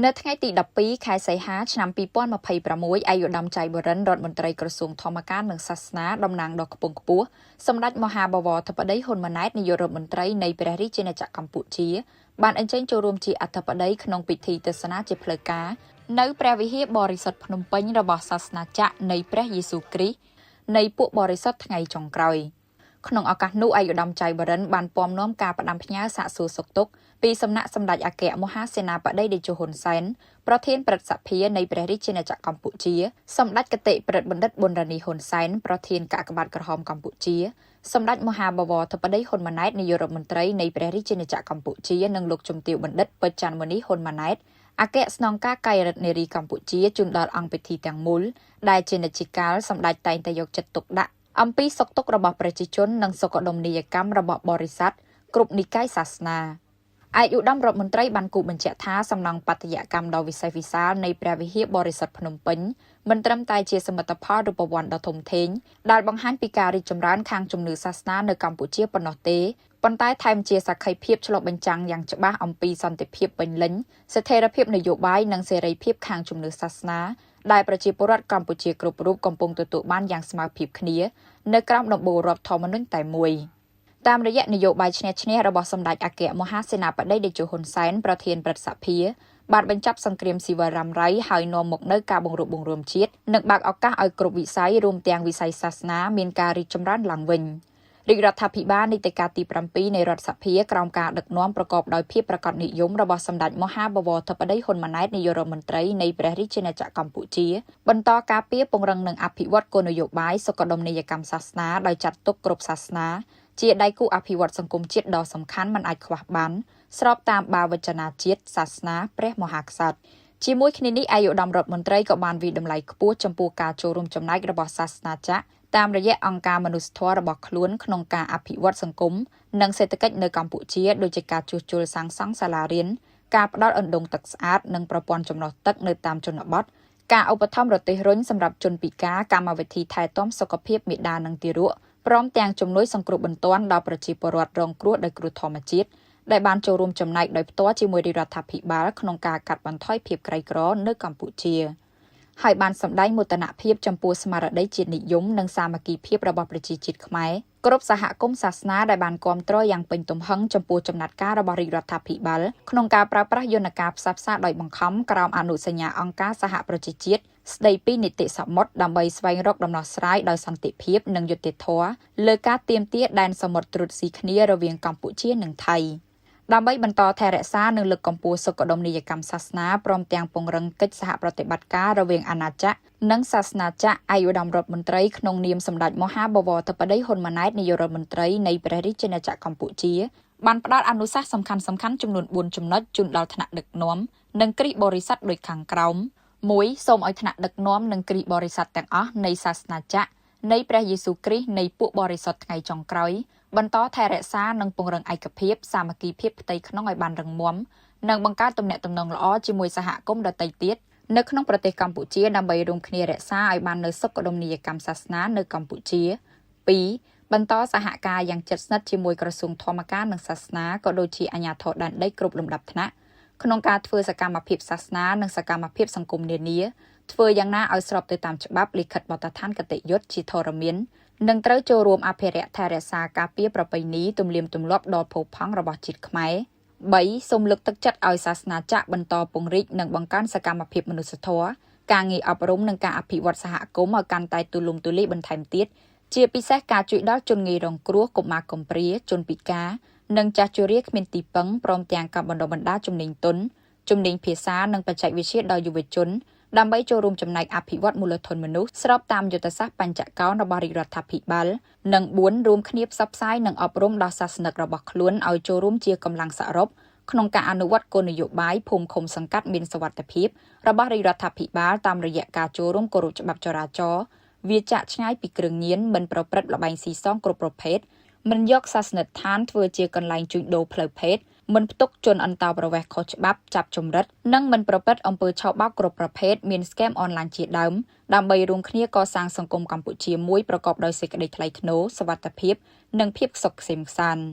នៅថ្ងៃទី12ខែសីហាឆ្នាំ2026ឯកឧត្តមចៃបរិនរដ្ឋមន្ត្រីក្រសួងធម្មការនិងសាសនាតំណាងដ៏ខ្ពង់ខ្ពស់សម្ដេចមហាបវរធិបតីហ៊ុនម៉ាណែតនាយករដ្ឋមន្ត្រីនៃព្រះរាជាណាចក្រកម្ពុជាបានអញ្ជើញចូលរួមជាអធិបតីក្នុងពិធីទស្សនាជាផ្លូវការនៅព្រះវិហារបរិសុទ្ធភ្នំពេញរបស់សាសនាចក្រនៃព្រះយេស៊ូវគ្រីស្ទនៃពួកបរិសុទ្ធថ្ងៃចុងក្រោយក្នុងឱកាសនោះឯកឧត្តមចៃបរិនបានពំនាំការផ្ដាំផ្ញើសាកសួរសុខទុក្ខពីសំណាក់សម្ដេចអគ្គមហាសេនាបតីតេជោហ៊ុនសែនប្រធានព្រឹទ្ធសភានៃព្រះរាជាណាចក្រកម្ពុជាសម្ដេចគតិប្រិទ្ធបណ្ឌិតប៊ុនរ៉ានីហ៊ុនសែនប្រធានកាកបាទក្រហមកម្ពុជាសម្ដេចមហាបវរធិបតីហ៊ុនម៉ាណែតនាយករដ្ឋមន្ត្រីនៃព្រះរាជាណាចក្រកម្ពុជានិងលោកជំទាវបណ្ឌិតពេជ្រច័ន្ទមុនីហ៊ុនម៉ាណែតអគ្គស្នងការកាយរដ្ឋនារីកម្ពុជាជូនដល់អង្គពិធីទាំងមូលដែលជានិច្ចកាលសម្ដេចតែងតែយកចិត្តទុកដាក់អំពីសុខទុក្ខរបស់ប្រជាជននិងសុខដុមនីយកម្មរបស់បរិស័ទគ្រប់និកាយសាសនាឯកឧត្តមរដ្ឋមន្ត្រីបានគូបញ្ជាក់ថាសំណង់បត្យកម្មដ៏វិសេសវិសាលនៃព្រះវិហារបរិសុទ្ធភ្នំពេញមិនត្រឹមតែជាសមិទ្ធផលរូបវន្តដ៏ធំធេងដែលបង្ហាញពីការរីកចម្រើនខាងជំនឿសាសនានៅកម្ពុជាប៉ុណ្ណោះទេប៉ុន្តែថែមជាសក្ខីភាពឆ្លុះបញ្ចាំងយ៉ាងច្បាស់អំពីសន្តិភាពពេញលេញស្ថិរភាពនយោបាយនិងសេរីភាពខាងជំនឿសាសនាដែលប្រជាពលរដ្ឋកម្ពុជាគ្រប់រូបកំពុងទទួលបានយ៉ាងស្មើភាពគ្នានៅក្រោមដំបូលរដ្ឋធម្មនុញ្ញតែមួយតាមរយៈនយោបាយឈ្នះឈ្នះរបស់សម្ដេចអគ្គមហាសេនាបតីតេជោហ៊ុនសែនប្រធានព្រឹទ្ធសភាបានបញ្ចប់សង្គ្រាមស៊ីវិលរ៉ាំរ៉ៃហើយនាំមកនូវការបង្រួបបង្រួមជាតិនិងបើកឱកាសឲ្យគ្រប់វិស័យរួមទាំងវិស័យសាសនាមានការរីកចម្រើនឡើងវិញរាជរដ្ឋាភិបាលនីតិកាលទី7នៃរដ្ឋសភាក្រោមការដឹកនាំប្រកបដោយភាពប្រាកដនិយមរបស់សម្ដេចមហាបវរធិបតីហ៊ុនម៉ាណែតនាយករដ្ឋមន្ត្រីនៃព្រះរាជាណាចក្រកម្ពុជាបន្តការពារពង្រឹងនិងអភិវឌ្ឍគោលនយោបាយសុខដុមនីយកម្មសាសនាដោយចាត់ទុកគ្រប់សាសនាជាដៃគូអភិវឌ្ឍសង្គមជាតិដ៏សំខាន់មិនអាចខ្វះបានស្របតាមបាវចនាជាតិសាសនាព្រះមហាក្សត្រជាមួយគ្នានេះឯកឧត្តមរដ្ឋមន្ត្រីក៏បានវិតម្លៃខ្ពស់ចំពោះការចូលរួមចំណែករបស់សាសនាចក្រតាមរយៈអង្គការមនុស្សធម៌របស់ខ្លួនក្នុងការអភិវឌ្ឍសង្គមនិងសេដ្ឋកិច្ចនៅកម្ពុជាដូចជាការជួសជុលសាងសង់សាលារៀនការផ្តល់អណ្ដូងទឹកស្អាតនិងប្រព័ន្ធចម្រោះទឹកនៅតាមជនបទការឧបត្ថម្ភរទេះរុញសម្រាប់ជនពិការកម្មវិធីថែទាំសុខភាពមាតានិងទារកព្រមទាំងជំនួយសង្គ្រោះបន្ទាន់ដល់ប្រជាពលរដ្ឋរងគ្រោះដោយគ្រោះធម្មជាតិដែលបានចូលរួមចំណែកដោយផ្ទាល់ជាមួយរដ្ឋាភិបាលក្នុងការកាត់បន្ថយភាពក្រីក្រនៅកម្ពុជាហើយបានសម្ដែងមោទនភាពចំពោះស្មារតីជាតិនិយមនិងសាមគ្គីភាពរបស់ប្រជាជាតិខ្មែរគ្រប់សហគមន៍សាសនាដែលបានគាំទ្រយ៉ាងពេញទំហឹងចំពោះចំណាត់ការរបស់រាជរដ្ឋាភិបាលក្នុងការប្រើប្រាស់យន្តការផ្សះផ្សាដោយបង្ខំក្រោមអនុសញ្ញាអង្គការសហប្រជាជាតិស្ដីពីនីតិសមុទ្រដើម្បីស្វែងរកដំណោះស្រាយដោយសន្តិភាពនិងយុត្តិធម៌លើការទាមទារដែនសមុទ្រត្រួតស៊ីគ្នារវាងកម្ពុជានិងថៃដើម្បីបន្តថែរក្សានិងលើកកម្ពស់សុខដុមនីយកម្មសាសនាព្រមទាំងពង្រឹងកិច្ចសហប្រតិបត្តិការរវាងអាណាចក្រនិងសាសនាចក្រឯកឧត្តមរដ្ឋមន្ត្រីក្នុងនាមសម្ដេចមហាបវរធិបតីហ៊ុនម៉ាណែតនាយករដ្ឋមន្ត្រីនៃព្រះរាជាណាចក្រកម្ពុជាបានផ្ដល់អនុសាសន៍សំខាន់ចំនួន4ចំណុចជូនដល់ថ្នាក់ដឹកនាំនិងគ្រិស្តបរិស័ទដូចខាងក្រោម1សូមឲ្យថ្នាក់ដឹកនាំនិងគ្រិស្តបរិស័ទទាំងអស់នៃសាសនាចក្រនៃព្រះយេស៊ូវគ្រីស្ទនៃពួកបរិសុទ្ធថ្ងៃចុងក្រោយបន្តថែរក្សានិងពង្រឹងឯកភាពសាមគ្គីភាពផ្ទៃក្នុងឲ្យបានរឹងមាំនិងបង្កើតទំនាក់ទំនងល្អជាមួយសហគមន៍ដទៃទៀតនៅក្នុងប្រទេសកម្ពុជាដើម្បីរួមគ្នារក្សាឲ្យបាននូវសុខដុមនីយកម្មសាសនានៅកម្ពុជា2បន្តសហការយ៉ាងជិតស្និទ្ធជាមួយក្រសួងធម្មការនិងសាសនាក៏ដូចជាអាជ្ញាធរដែនដីគ្រប់លំដាប់ថ្នាក់ក្នុងការធ្វើសកម្មភាពសាសនានិងសកម្មភាពសង្គមនានាធ្វើយ៉ាងណាឲ្យស្របទៅតាមច្បាប់លិខិតបទដ្ឋានគតិយុត្តជាធរមាននិងត្រូវចូលរួមអភិរក្សថែរក្សាការពារប្រពៃណីទំនៀមទម្លាប់ដ៏ផូរផង់របស់ជាតិខ្មែរ3សូមលើកទឹកចិត្តឲ្យសាសនាចក្របន្តពង្រីកនិងបង្កើនសកម្មភាពមនុស្សធម៌ការងារអប់រំនិងការអភិវឌ្ឍសហគមន៍ឲ្យកាន់តែទូលំទូលាយបន្ថែមទៀតជាពិសេសការជួយដល់ជនងាយរងគ្រោះកុមារកំព្រាជនពិការនិងចាស់ជរាគ្មានទីពឹងព្រមទាំងការបណ្ដុះបណ្ដាលជំនាញទន់ជំនាញភាសានិងបច្ចេកវិទ្យាដល់យុវជនដើម្បីចូលរួមចំណែកអភិវឌ្ឍមូលធនមនុស្សស្របតាមយុទ្ធសាស្ត្របញ្ចកោណរបស់រាជរដ្ឋាភិបាលនិង4រួមគ្នាផ្សព្វផ្សាយនិងអប់រំដល់សាសនិករបស់ខ្លួនឲ្យចូលរួមជាកម្លាំងសរុបក្នុងការអនុវត្តគោលនយោបាយភូមិឃុំសង្កាត់មានសុវត្ថិភាពរបស់រាជរដ្ឋាភិបាលតាមរយៈការចូលរួមគោរពច្បាប់ចរាចរណ៍វាចាក់ឆ្ងាយពីគ្រឿងញៀនមិនប្រព្រឹត្តល្បែងស៊ីសងគ្រប់ប្រភេទមិនយកសាសនដ្ឋានធ្វើជាកន្លែងជួញដូរផ្លូវភេទមិនផ្ទុកជនអន្តោប្រវេសន៍ខុសច្បាប់ចាប់ចម្រិតនិងមិនប្រព្រឹត្តអំពើឆបោកគ្រប់ប្រភេទមានស្កេមអនឡាញជាដើមដើម្បីរួមគ្នាកសាងសង្គមកម្ពុជាមួយប្រកបដោយសេចក្តីថ្លៃថ្នូរសុវត្ថិភាពនិងភាពសុខក្សេមក្សាន្ត